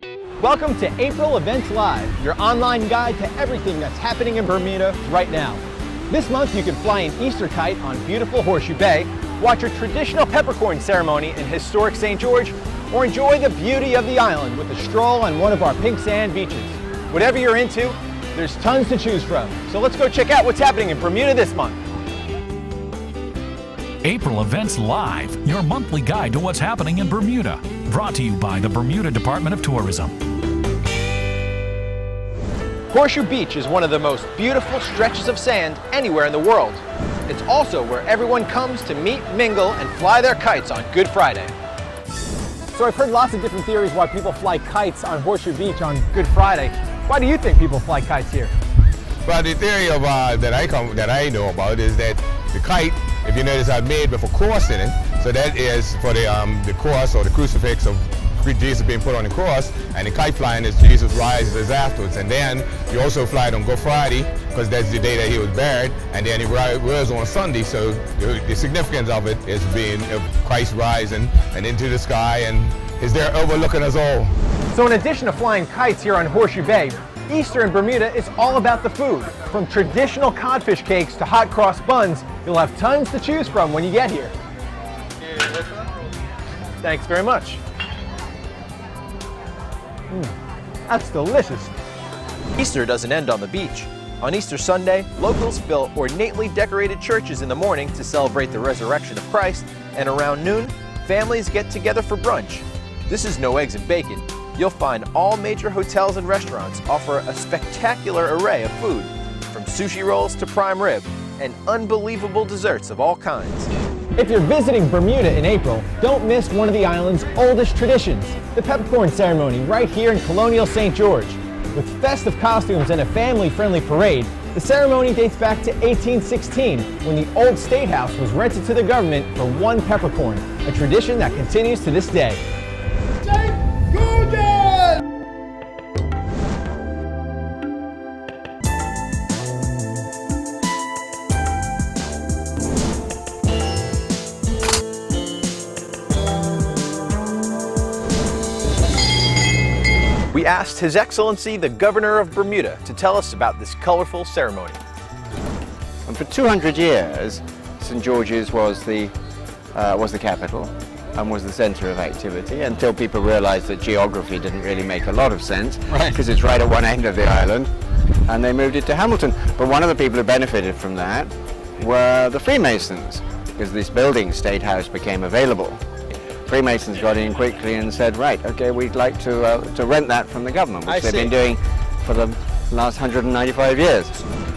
Welcome to April Events Live, your online guide to everything that's happening in Bermuda right now. This month you can fly an Easter kite on beautiful Horseshoe Bay, watch a traditional peppercorn ceremony in historic St. George, or enjoy the beauty of the island with a stroll on one of our pink sand beaches. Whatever you're into, there's tons to choose from. So let's go check out what's happening in Bermuda this month. April Events Live, your monthly guide to what's happening in Bermuda. Brought to you by the Bermuda Department of Tourism. Horseshoe Beach is one of the most beautiful stretches of sand anywhere in the world. It's also where everyone comes to meet, mingle, and fly their kites on Good Friday. So I've heard lots of different theories why people fly kites on Horseshoe Beach on Good Friday. Why do you think people fly kites here? Well, the theory of, that I know about is that the kite, if you notice, are made with a cross in it. So that is for the cross or the crucifix of Jesus being put on the cross, and the kite flying is Jesus rises afterwards. And then you also fly it on Good Friday because that's the day that he was buried, and then he rose on Sunday. So the significance of it is being Christ rising and into the sky, and is there overlooking us all. So in addition to flying kites here on Horseshoe Bay, Easter in Bermuda is all about the food. From traditional codfish cakes to hot cross buns, you'll have tons to choose from when you get here. Thanks very much. That's delicious. Easter doesn't end on the beach. On Easter Sunday, locals fill ornately decorated churches in the morning to celebrate the resurrection of Christ, and around noon, families get together for brunch. This is no eggs and bacon. You'll find all major hotels and restaurants offer a spectacular array of food, from sushi rolls to prime rib, and unbelievable desserts of all kinds. If you're visiting Bermuda in April, don't miss one of the island's oldest traditions, the peppercorn ceremony right here in colonial St. George. With festive costumes and a family-friendly parade, the ceremony dates back to 1816, when the old State House was rented to the government for one peppercorn, a tradition that continues to this day. We asked His Excellency the Governor of Bermuda to tell us about this colorful ceremony. And for 200 years, St. George's was the capital and was the centre of activity, until people realised that geography didn't really make a lot of sense, because it's right at one end of the island, and they moved it to Hamilton. But one of the people who benefited from that were the Freemasons, because this building, State House, became available. Freemasons got in quickly and said, right, okay, we'd like to rent that from the government, which they've been doing for the last 195 years.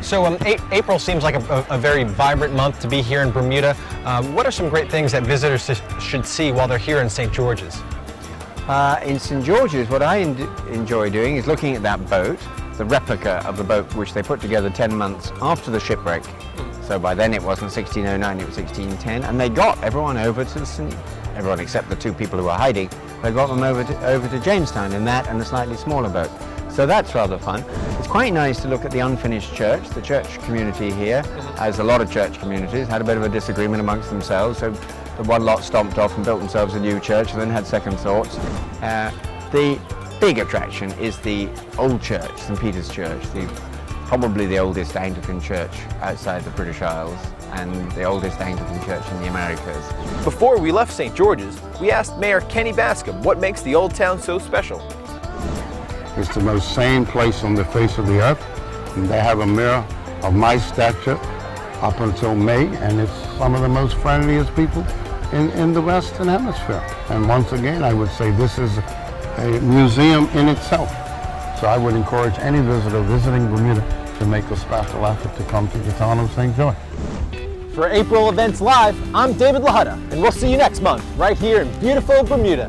So April seems like a very vibrant month to be here in Bermuda. What are some great things that visitors should see while they're here in St. George's? In St. George's, what I enjoy doing is looking at that boat, the replica of the boat which they put together 10 months after the shipwreck. So by then it wasn't 1609, it was 1610, and they got everyone over to everyone except the two people who were hiding, they got them over to Jamestown in that and a slightly smaller boat. So that's rather fun. It's quite nice to look at the unfinished church. The church community here, as a lot of church communities, had a bit of a disagreement amongst themselves, so the one lot stomped off and built themselves a new church and then had second thoughts. The big attraction is the old church, St. Peter's Church, probably the oldest Anglican church outside the British Isles, and the oldest Anglican church in the Americas. Before we left St. George's, we asked Mayor Kenny Bascom what makes the Old Town so special. It's the most sane place on the face of the earth, and they have a mayor of my stature up until May, and it's some of the most friendliest people in the Western Hemisphere. And once again, I would say this is a museum in itself. So I would encourage any visitor visiting Bermuda to make a special effort to come to the town of St. George. For April Events Live, I'm David LaHuta, and we'll see you next month right here in beautiful Bermuda.